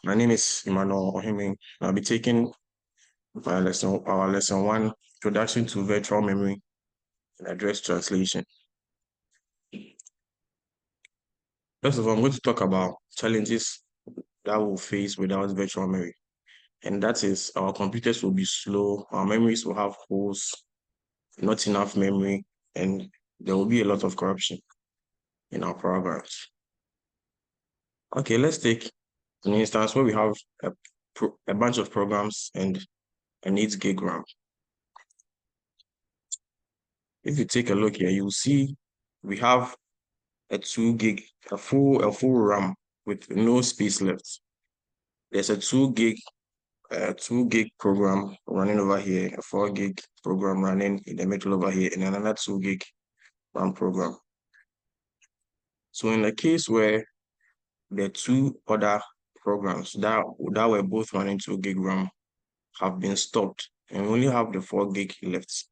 My name is Emmanuel Ohiming. I'll be taking our lesson one, Introduction to Virtual Memory and Address Translation. First of all, I'm going to talk about challenges that we'll face without virtual memory. And that is our computers will be slow, our memories will have holes, not enough memory, and there will be a lot of corruption in our programs. Okay, let's take an instance where we have a bunch of programs and an 8 gig RAM. If you take a look here, you'll see we have a 2 gig, a full RAM with no space left. There's a 2 gig program running over here, a 4 gig program running in the middle over here, and another 2 gig RAM program. So in the case where the two other programs that were both running 2 gig RAM have been stopped, and we only have the 4 gig left,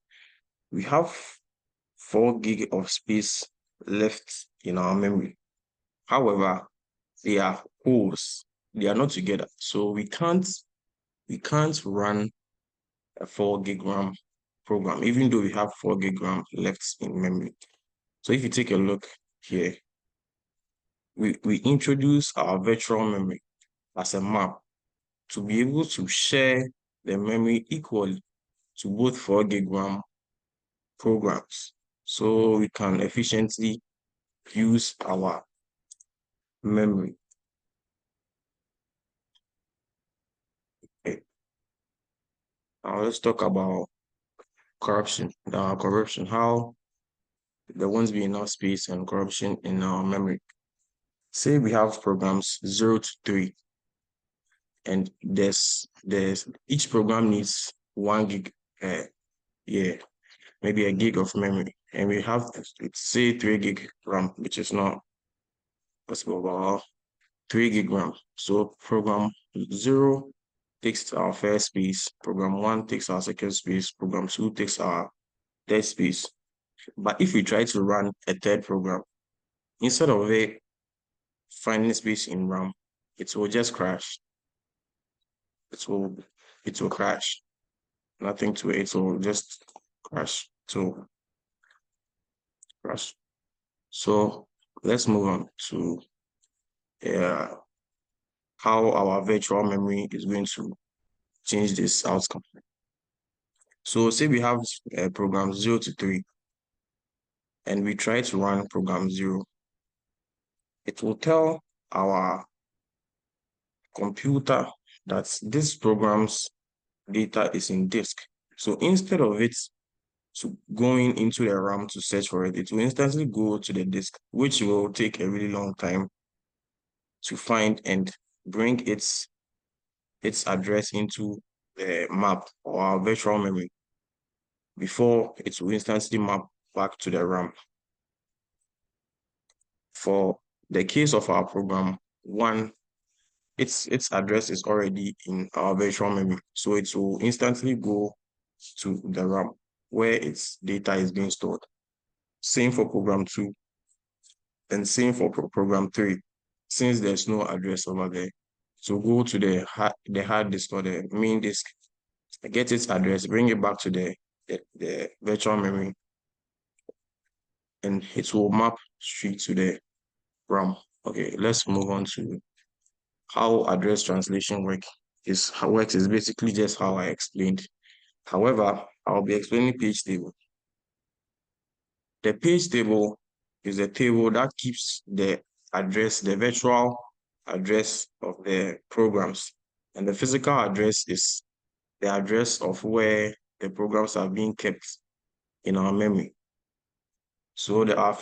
we have 4 gig of space left in our memory. However, they are holes. They are not together. So we can't run a 4 gig RAM program, even though we have 4 gig RAM left in memory. So if you take a look here, we introduce our virtual memory as a map to be able to share the memory equally to both 4 gig RAM programs. So we can efficiently use our memory. Okay. Now let's talk about corruption, how there won't be enough space and corruption in our memory. Say we have programs 0 to 3, and there's each program needs 1 gig, maybe a gig of memory, and we have say 3 gig RAM, which is not possible, about 3 gig RAM. So program 0 takes our first space, program 1 takes our second space, program 2 takes our third space. But if we try to run a third program, instead of it finding space in RAM, it will just crash. It will crash. Nothing to it. It will just crash. To crash. So let's move on to how our virtual memory is going to change this outcome. So say we have program 0 to 3, and we try to run program 0. It will tell our computer that this program's data is in disk. So instead of it going into the RAM to search for it, it will instantly go to the disk, which will take a really long time to find and bring its address into the map or our virtual memory before it will instantly map back to the RAM. For the case of our program 1, its address is already in our virtual memory, so it will instantly go to the RAM where its data is being stored. Same for program 2, and same for program 3. Since there's no address over there, so go to the hard disk or the main disk, get its address, bring it back to the virtual memory, and it will map straight to the RAM. Okay, let's move on to how address translation works. Is basically just how I explained. However, I'll be explaining page table. The page table is a table that keeps the virtual address of the programs, and the physical address is the address of where the programs are being kept in our memory. So our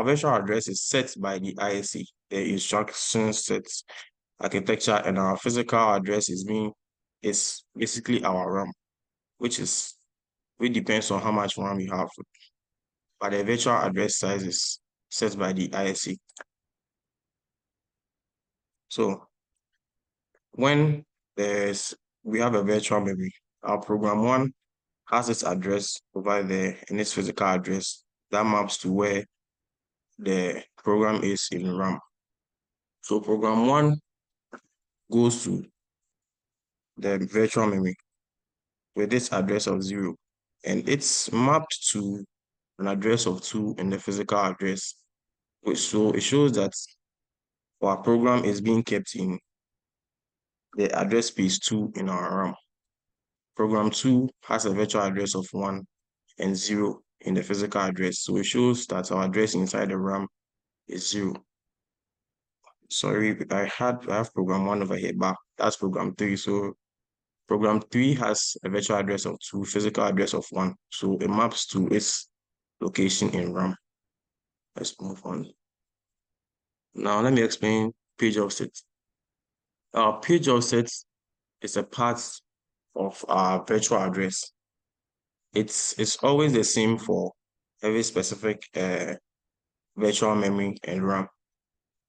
virtual address is set by the ISA, the instruction set architecture, and our physical address is basically our RAM, which depends on how much RAM you have. But the virtual address size is set by the ISA. So when we have a virtual memory, our program 1 has its address over there and its physical address that maps to where the program is in RAM. So program 1 goes to the virtual memory with this address of 0, and it's mapped to an address of 2 in the physical address, so it shows that our program is being kept in the address space 2 in our RAM. Program 2 has a virtual address of 1 and 0 in the physical address, so it shows that our address inside the RAM is 0. Sorry, I have program 1 over here, but that's program 3. So program 3 has a virtual address of 2, physical address of 1. So it maps to its location in RAM. Let's move on. Now let me explain page offset. Our page offset is a part of our virtual address. It's always the same for every specific virtual memory and RAM.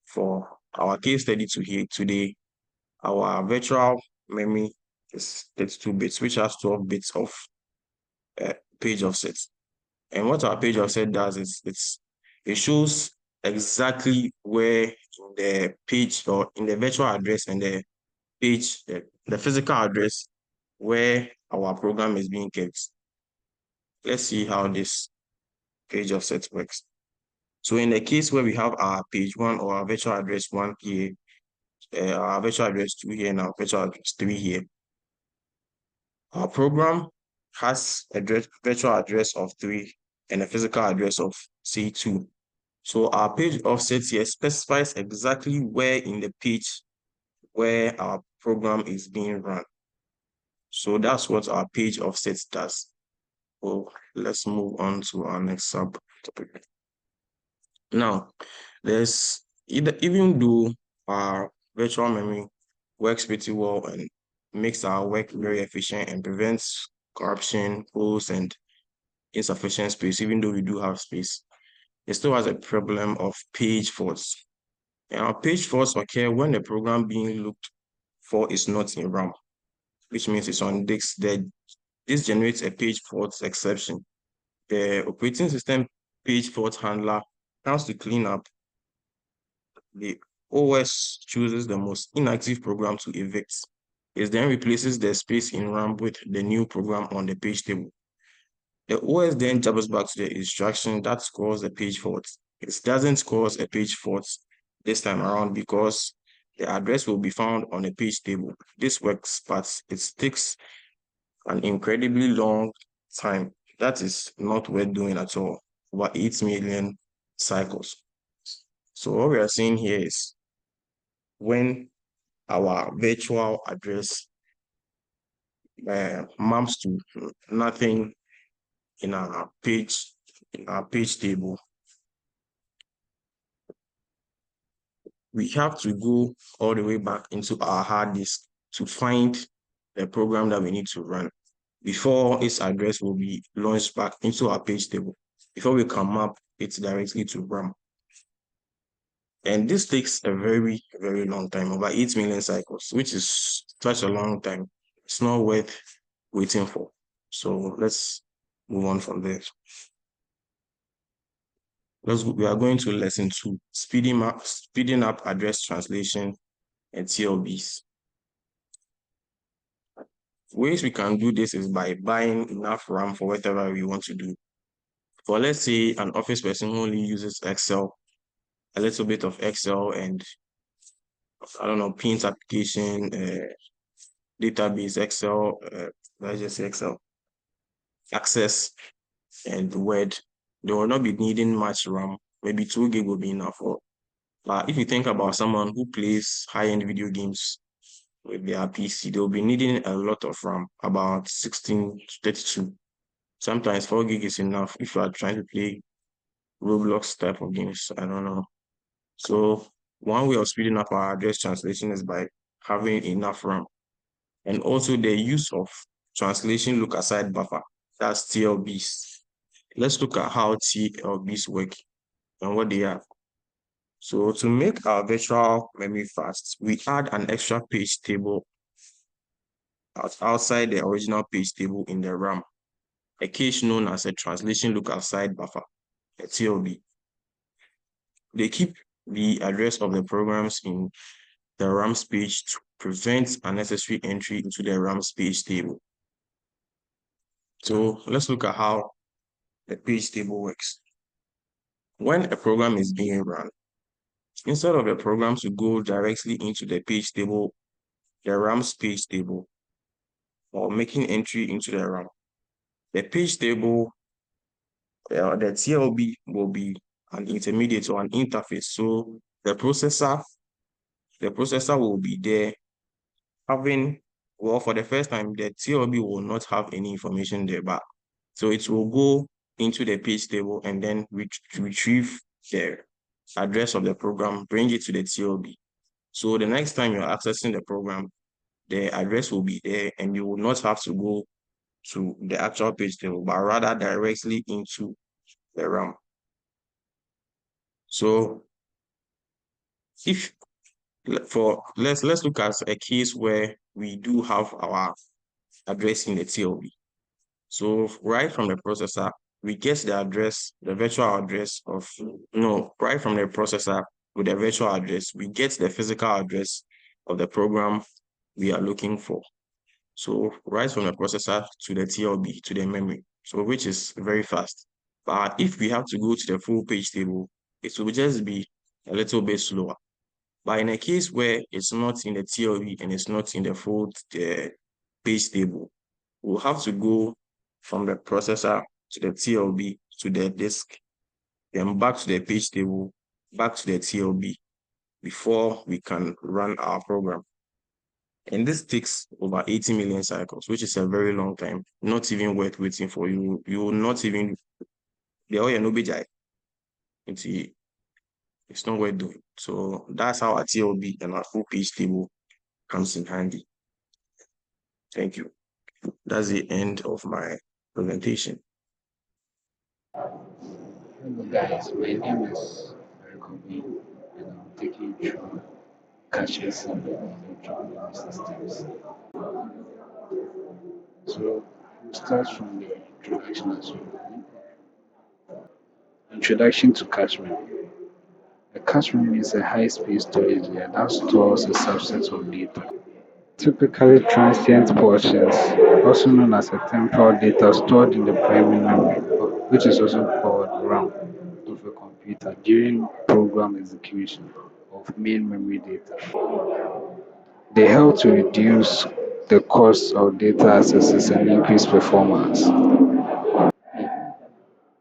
For our case study today, our virtual memory is 32 bits, which has 12 bits of page offset. And what our page offset does is it shows exactly where in the page or in the virtual address and the page, the physical address where our program is being kept. Let's see how this page offset works. So in the case where we have our page 1 or our virtual address 1 here, our virtual address 2 here, and our virtual address 3 here, our program has a virtual address of 3 and a physical address of, say, 2. So our page offset here specifies exactly where in the page where our program is being run. So that's what our page offset does. So let's move on to our next subtopic. Now, even though our virtual memory works pretty well and makes our work very efficient and prevents corruption, holes, and insufficient space, even though we do have space, it still has a problem of page faults. And our page faults occur when the program being looked for is not in RAM, which means it's on disk. This generates a page fault exception. The operating system page fault handler comes to clean up. The OS chooses the most inactive program to evict. It then replaces the space in RAM with the new program on the page table. The OS then jumps back to the instruction that scores the page fault. It doesn't cause a page fault this time around because the address will be found on a page table. This works, but it takes an incredibly long time. That is not worth doing at all. Over 8 million cycles. So what we are seeing here is when our virtual address maps to nothing in our page table, we have to go all the way back into our hard disk to find the program that we need to run before its address will be launched back into our page table, before we can map it directly to RAM. And this takes a very, very long time, over 8 million cycles, which is such a long time. It's not worth waiting for. So let's move on from there. We are going to lesson 2, speeding up address translation and TLBs. Ways we can do this is by buying enough RAM for whatever we want to do. For, let's say, an office person who only uses Excel, a little bit of Excel and, I don't know, Paint application, database, Excel, let's just say Excel, Access, and Word, they will not be needing much RAM. Maybe 2 gig will be enough. But if you think about someone who plays high-end video games with their PC, they'll be needing a lot of RAM, about 16 to 32. Sometimes 4 gig is enough if you are trying to play Roblox type of games. I don't know. So one way of speeding up our address translation is by having enough RAM. And also the use of translation look aside buffer, that's TLBs. Let's look at how TLBs work and what they are. So to make our virtual memory fast, we add an extra page table outside the original page table in the RAM, a cache known as a translation look aside buffer, a TLB. They keep the address of the programs in the RAM's page to prevent unnecessary entry into the RAM's page table. So let's look at how the page table works. When a program is being run, instead of the program to go directly into the page table, the RAM's page table, or making entry into the RAM, the page table, the TLB will be an intermediate or an interface. So the processor will be there having, well, for the first time, the TLB will not have any information there, but so it will go into the page table and then retrieve the address of the program, bring it to the TLB. So the next time you're accessing the program, the address will be there and you will not have to go to the actual page table, but rather directly into the RAM. So if let's look at a case where we do have our address in the TLB. So right from the processor, we get the address, the virtual address of, no, right from the processor with the virtual address, we get the physical address of the program we are looking for. So right from the processor to the TLB to the memory, so which is very fast. But if we have to go to the full page table, it will just be a little bit slower. But in a case where it's not in the TLB and it's not in the full page table, we'll have to go from the processor to the TLB to the disk, then back to the page table, back to the TLB before we can run our program. And this takes over 80 million cycles, which is a very long time, not even worth waiting for. You will not even, the oil no be jai. It's not worth doing. So that's how our TLB and our full page table comes in handy. Thank you. That's the end of my presentation. Hello guys, my name is Rekobi and I'm taking you through caches and electronic systems. So we'll start from the introduction as well. Introduction to cache memory. A cache memory is a high-speed storage layer that stores a subset of data, typically transient portions, also known as a temporal data stored in the primary memory, which is also called RAM, of a computer during program execution of main memory data. They help to reduce the cost of data accesses and increase performance.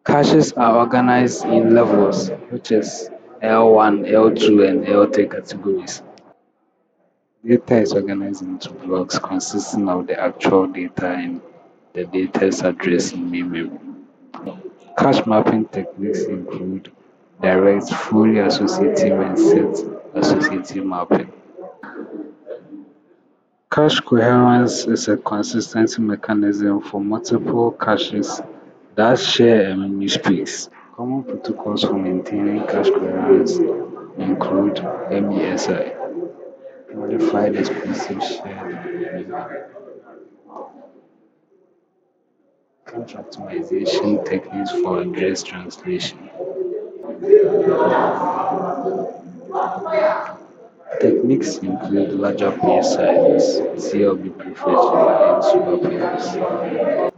Caches are organized in levels, which is L1, L2, and L3 categories. Data is organized into blocks consisting of the actual data and the data's address in main memory. Cache mapping techniques include direct, fully associative, and set associative mapping. Cache coherence is a consistency mechanism for multiple caches that share a memory space. Common protocols for maintaining cache coherence include MESI, Modified Expressive Shared Memory, cache optimization techniques for address translation. Techniques include larger page sizes, CLB prefetching, and superpairs.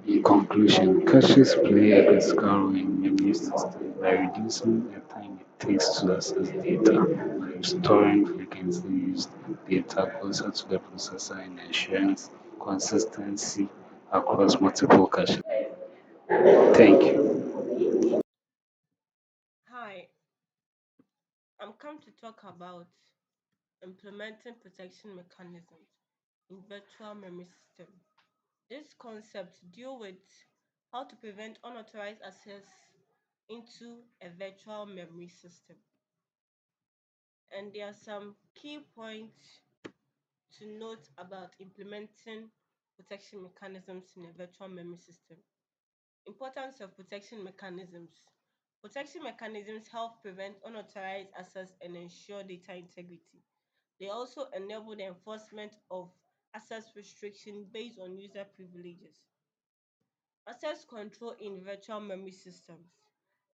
In conclusion, caches play a critical role in memory systems by reducing the time it takes to access data, by storing frequently used data closer to the processor and ensuring consistency across multiple caches. Thank you. Hi, I'm come to talk about implementing protection mechanisms in virtual memory system. This concept deal with how to prevent unauthorized access into a virtual memory system. And there are some key points to note about implementing protection mechanisms in a virtual memory system. Importance of protection mechanisms. Protection mechanisms help prevent unauthorized access and ensure data integrity. They also enable the enforcement of access restriction based on user privileges. Access control in virtual memory systems.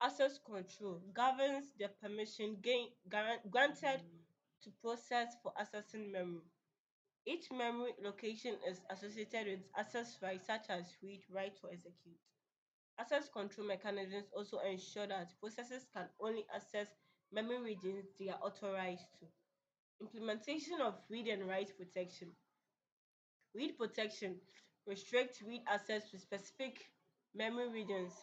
Access control governs the permission granted to process for accessing memory. Each memory location is associated with access rights such as read, write, or execute. Access control mechanisms also ensure that processes can only access memory regions they are authorized to. Implementation of read and write protection. Read protection restricts read access to specific memory regions,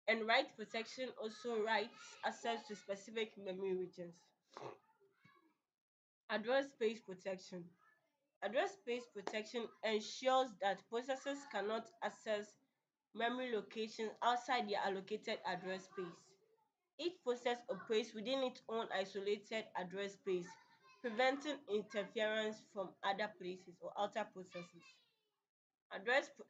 and write protection also writes access to specific memory regions. Address space protection. Address space protection ensures that processors cannot access memory locations outside their allocated address space. Each process operates within its own isolated address space, preventing interference from other places or outer processes.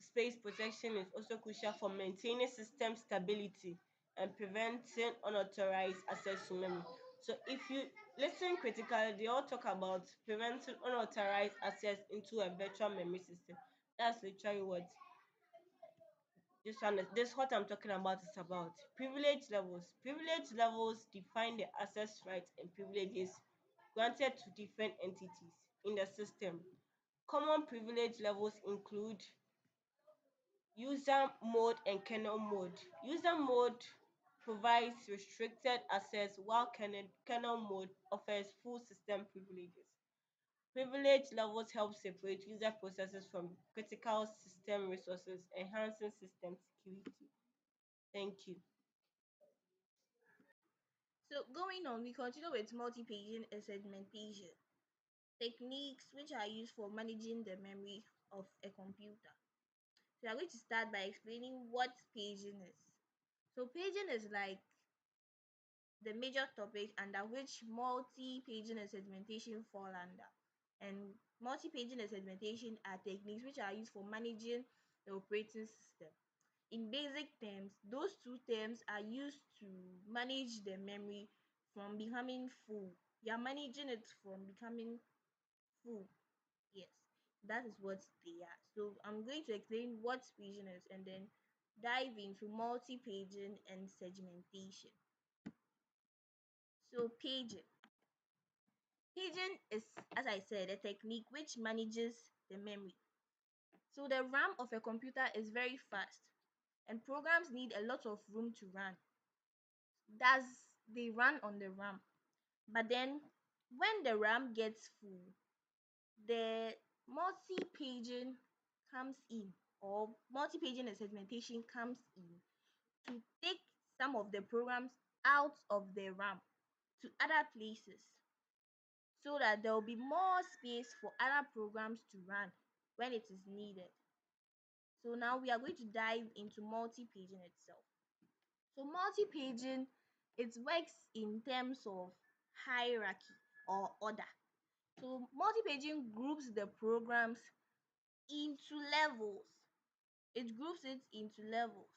Space protection is also crucial for maintaining system stability and preventing unauthorized access to memory. So if you listen critically, they all talk about preventing unauthorized access into a virtual memory system. That's literally what this what I'm talking about is about. Privilege levels. Privilege levels define the access rights and privileges granted to different entities in the system. Common privilege levels include user mode and kernel mode. User mode provides restricted access while kernel mode offers full system privileges. Privilege levels help separate user processes from critical system resources, enhancing system security. Thank you. So going on, we continue with multi-paging and segmentation, techniques which are used for managing the memory of a computer. So we are going to start by explaining what paging is. So paging is like the major topic under which multi-paging and segmentation fall under. And multi-paging and segmentation are techniques which are used for managing the operating system. In basic terms, those two terms are used to manage the memory from becoming full. You are managing it from becoming full. Yes, that is what they are. So I'm going to explain what paging is and then dive into multi-paging and segmentation. So paging. Paging is, as I said, a technique which manages the memory. So the RAM of a computer is very fast and programs need a lot of room to run. Thus, they run on the RAM. But then when the RAM gets full, the multi-paging comes in, or multi-paging and segmentation comes in to take some of the programs out of the RAM to other places so that there will be more space for other programs to run when it is needed. So now we are going to dive into multi-paging itself. So multi-paging, it works in terms of hierarchy or order. So multi-paging groups the programs into levels. It groups it into levels.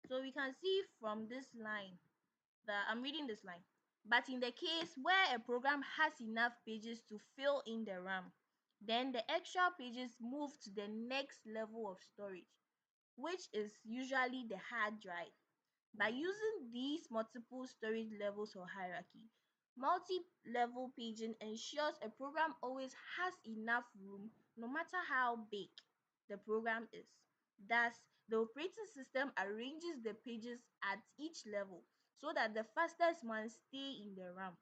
So we can see from this line that I'm reading this line. But in the case where a program has enough pages to fill in the RAM, then the extra pages move to the next level of storage, which is usually the hard drive. By using these multiple storage levels or hierarchy, multi-level paging ensures a program always has enough room no matter how big the program is. Thus, the operating system arranges the pages at each level so that the fastest ones stay in the RAM.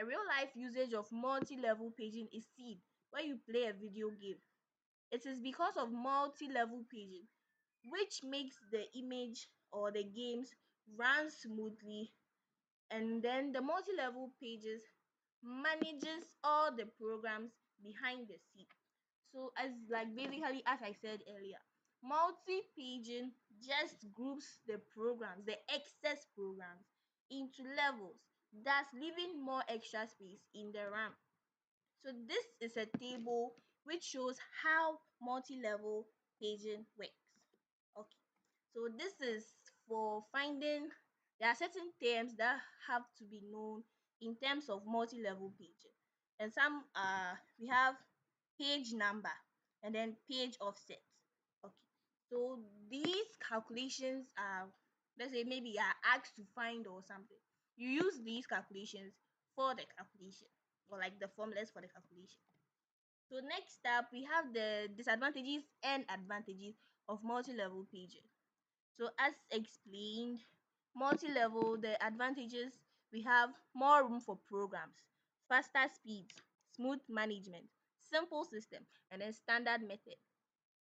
A real-life usage of multi-level paging is seen when you play a video game. It is because of multi-level paging which makes the image or the games run smoothly, and then the multi-level pages manages all the programs behind the scene. So as like basically as I said earlier, multi-paging just groups the programs, the excess programs, into levels, thus leaving more extra space in the RAM. So this is a table which shows how multi-level paging works. Okay, so this is for finding, there are certain terms that have to be known in terms of multi-level paging. And some we have page number and then page offset. Okay, so these calculations are, let's say maybe you are asked to find or something. You use these calculations for the calculation. or like the formulas for the calculation. So next up, we have the disadvantages and advantages of multi-level pages. So as explained, multi-level, the advantages, we have more room for programs, faster speeds, smooth management, simple system, and then standard method.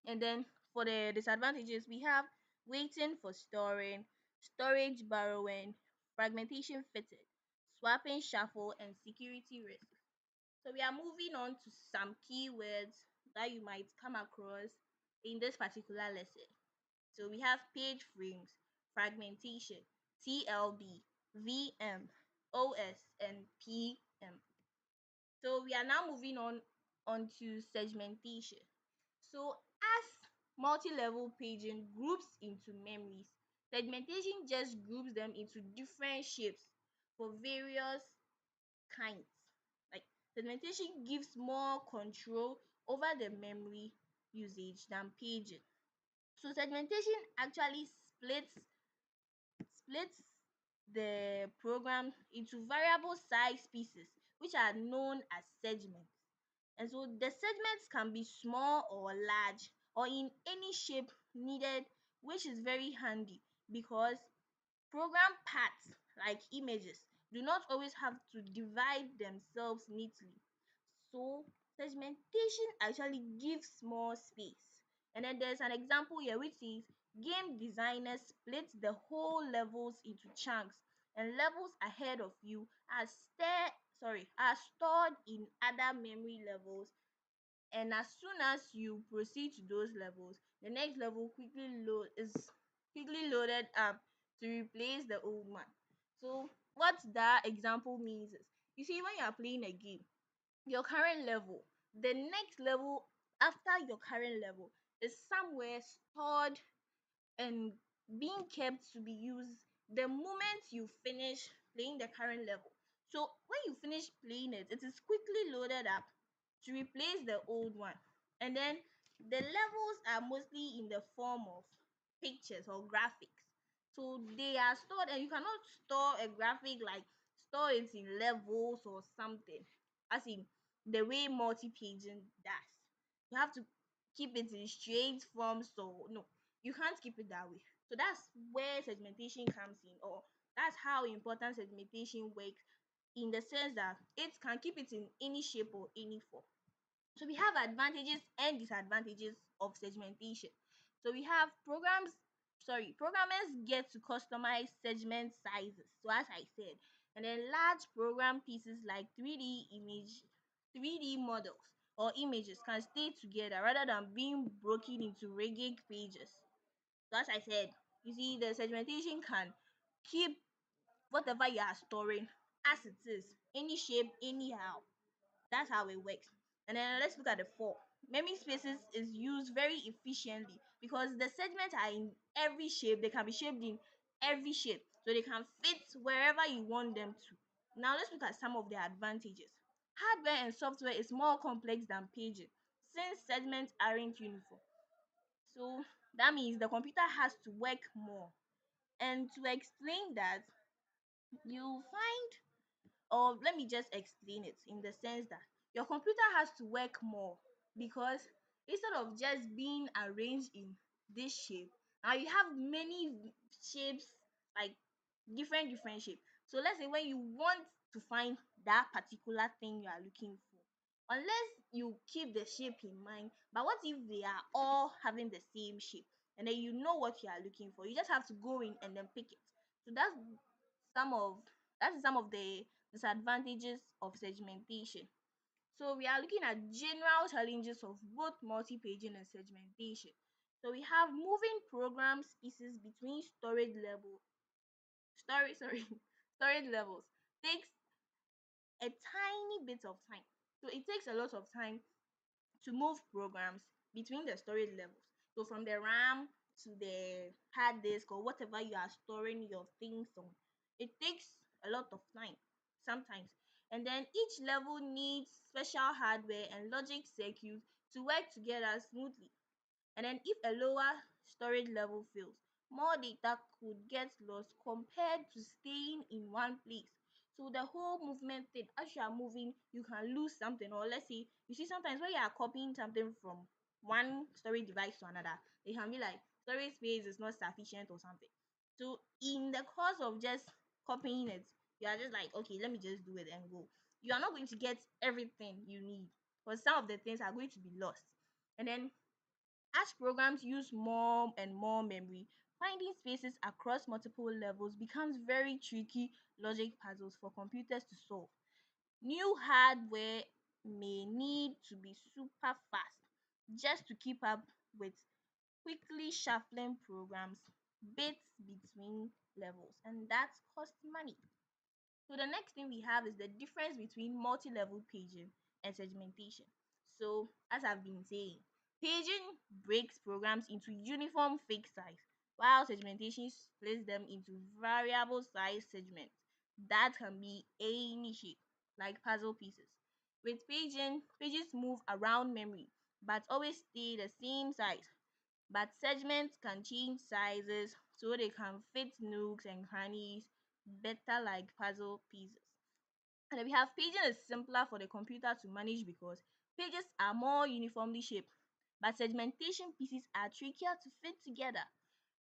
And then for the disadvantages, we have waiting for storing, storage borrowing, fragmentation fitted, swapping shuffle, and security risk. So we are moving on to some keywords that you might come across in this particular lesson. So we have page frames, fragmentation, TLB, VM, OS, and PM. So we are now moving on onto segmentation. So as multi-level paging groups into memories, segmentation just groups them into different shapes for various kinds. Like segmentation gives more control over the memory usage than paging. So segmentation actually splits the program into variable size pieces which are known as segments. And so the segments can be small or large or in any shape needed, which is very handy because program parts like images do not always have to divide themselves neatly. So segmentation actually gives more space. And then there's an example here which is game designers split the whole levels into chunks, and levels ahead of you are stored in other memory levels, and as soon as you proceed to those levels, the next level quickly loaded up to replace the old one. So what that example means is, you see, when you are playing a game, your current level, the next level after your current level is somewhere stored and being kept to be used the moment you finish playing the current level. So when you finish playing it, it is quickly loaded up to replace the old one. And then the levels are mostly in the form of pictures or graphics. So they are stored, and you cannot store a graphic like store it in levels or something, as in the way multi-paging does. You have to keep it in straight form, so no, you can't keep it that way. So that's where segmentation comes in, or that's how important segmentation works, in the sense that it can keep it in any shape or any form. So we have advantages and disadvantages of segmentation. So we have programmers get to customize segment sizes. So as I said, and then large program pieces like 3D models or images can stay together rather than being broken into rigid pages. So as I said, you see, the segmentation can keep whatever you are storing as it is, any shape, anyhow. That's how it works. And then let's look at the four. Memory spaces is used very efficiently because the segments are in every shape. They can be shaped in every shape, so they can fit wherever you want them to. Now let's look at some of the advantages. Hardware and software is more complex than paging since segments aren't uniform. So that means the computer has to work more. And to explain that, you find, or let me just explain it in the sense that your computer has to work more because instead of just being arranged in this shape, now you have many shapes, like different shapes. So let's say when you want to find that particular thing you are looking for, unless you keep the shape in mind, but what if they are all having the same shape, and then you know what you are looking for, you just have to go in and then pick it. So some of some of the disadvantages of segmentation. So we are looking at general challenges of both multi-paging and segmentation. So we have moving program species between storage levels takes a tiny bit of time. So it takes a lot of time to move programs between the storage levels. So from the RAM to the hard disk or whatever you are storing your things on, it takes a lot of time sometimes. And then each level needs special hardware and logic circuits to work together smoothly. And then if a lower storage level fails, more data could get lost compared to staying in one place. So the whole movement thing, as you are moving, you can lose something. Or let's say you see sometimes when you are copying something from one storage device to another, they can be like storage space is not sufficient or something. So in the course of just copying it, you are just like, okay, let me just do it and go. You are not going to get everything you need, because some of the things are going to be lost. And then as programs use more and more memory, finding spaces across multiple levels becomes very tricky logic puzzles for computers to solve. New hardware may need to be super fast just to keep up with quickly shuffling programs bits between levels, and that costs money. So the next thing we have is the difference between multi-level paging and segmentation. So as I've been saying, paging breaks programs into uniform fixed size, while segmentation splits them into variable size segments that can be any shape, like puzzle pieces. With paging, pages move around memory but always stay the same size. But segments can change sizes so they can fit nooks and crannies better like puzzle pieces. And then we have paging is simpler for the computer to manage because pages are more uniformly shaped, but segmentation pieces are trickier to fit together.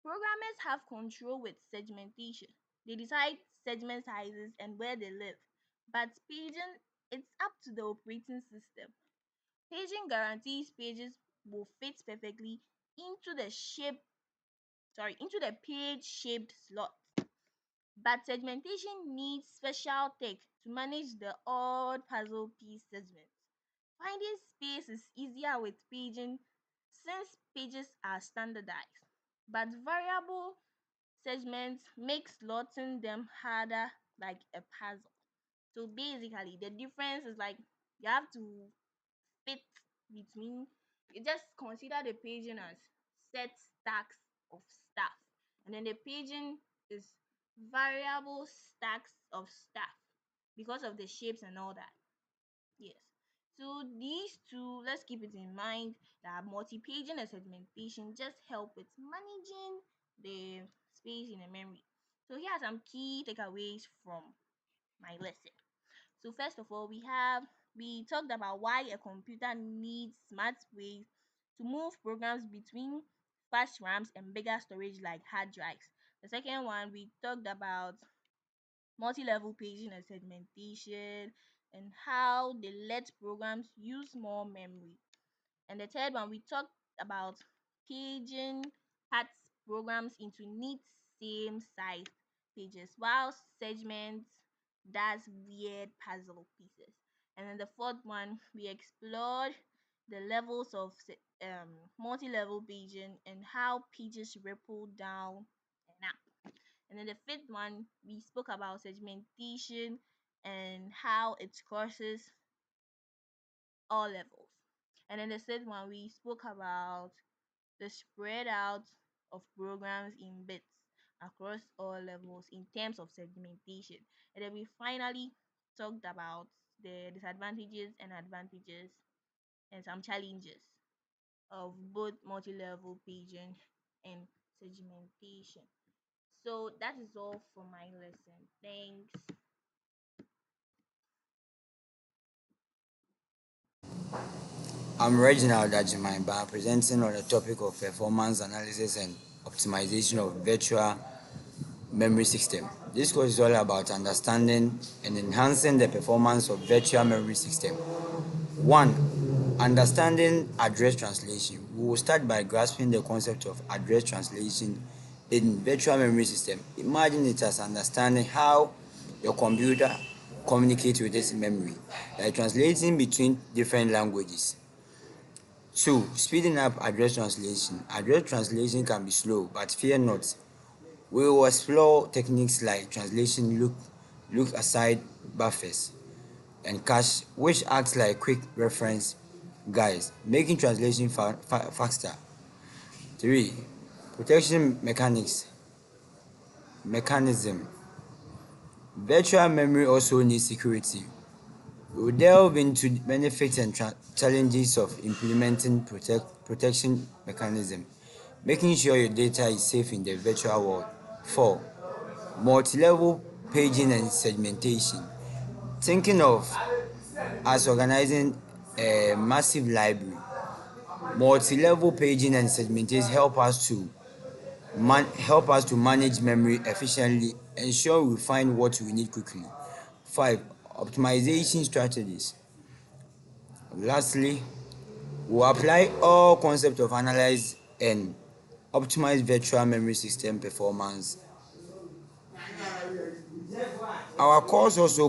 Programmers have control with segmentation. They decide segment sizes and where they live. But paging, it's up to the operating system. Paging guarantees pages will fit perfectly into the shape, into the page shaped slot. But segmentation needs special tech to manage the odd puzzle piece segments. Finding space is easier with paging since pages are standardized, but variable segments make slotting them harder like a puzzle. So basically, the difference is like you have to fit between, you just consider the paging as set stacks of stuff, and then the paging is variable stacks of stuff because of the shapes and all that. Yes. So these two, let's keep it in mind that multi-paging and segmentation just help with managing the space in the memory. So here are some key takeaways from my lesson. So first of all, we talked about why a computer needs smart ways to move programs between fast RAMs and bigger storage like hard drives. The second one, we talked about multi-level paging and segmentation and how they let programs use more memory. And the third one, we talked about paging cuts programs into neat same size pages, while segments does weird puzzle pieces. And then the fourth one, we explored the levels of multi-level paging and how pages ripple down and up. And then the fifth one, we spoke about segmentation and how it crosses all levels. And then the sixth one, we spoke about the spread out of programs in bits across all levels in terms of segmentation. And then we finally talked about the disadvantages and advantages and some challenges of both multi-level paging and segmentation. So that is all for my lesson. Thanks. I'm Reginald Ajimaiba, presenting on the topic of performance analysis and optimization of virtual memory system. This course is all about understanding and enhancing the performance of virtual memory system. 1. Understanding address translation. We will start by grasping the concept of address translation in virtual memory system. Imagine it as understanding how your computer communicates with its memory, like translating between different languages. 2. Speeding up address translation. Address translation can be slow, but fear not. We will explore techniques like translation look aside buffers and cache, which acts like quick reference guides, making translation faster. 3. Protection mechanism. Virtual memory also needs security. We will delve into the benefits and challenges of implementing protection mechanism, making sure your data is safe in the virtual world. 4. Multi-level paging and segmentation. Thinking of as organizing a massive library, multi-level paging and segmentation help us to manage memory efficiently, ensure we find what we need quickly. 5. Optimization strategies. Lastly, we apply all concepts of analyze and optimize virtual memory system performance. Our course also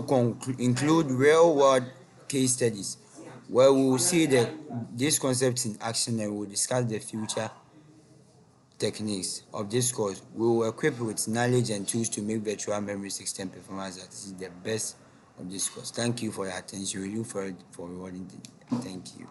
include real-world case studies where we will see these concepts in action and we'll discuss the future techniques of this course. We will equip with knowledge and tools to make virtual memory system performance that is the best of this course. Thank you for your attention. We look forward for rewarding. Thank you.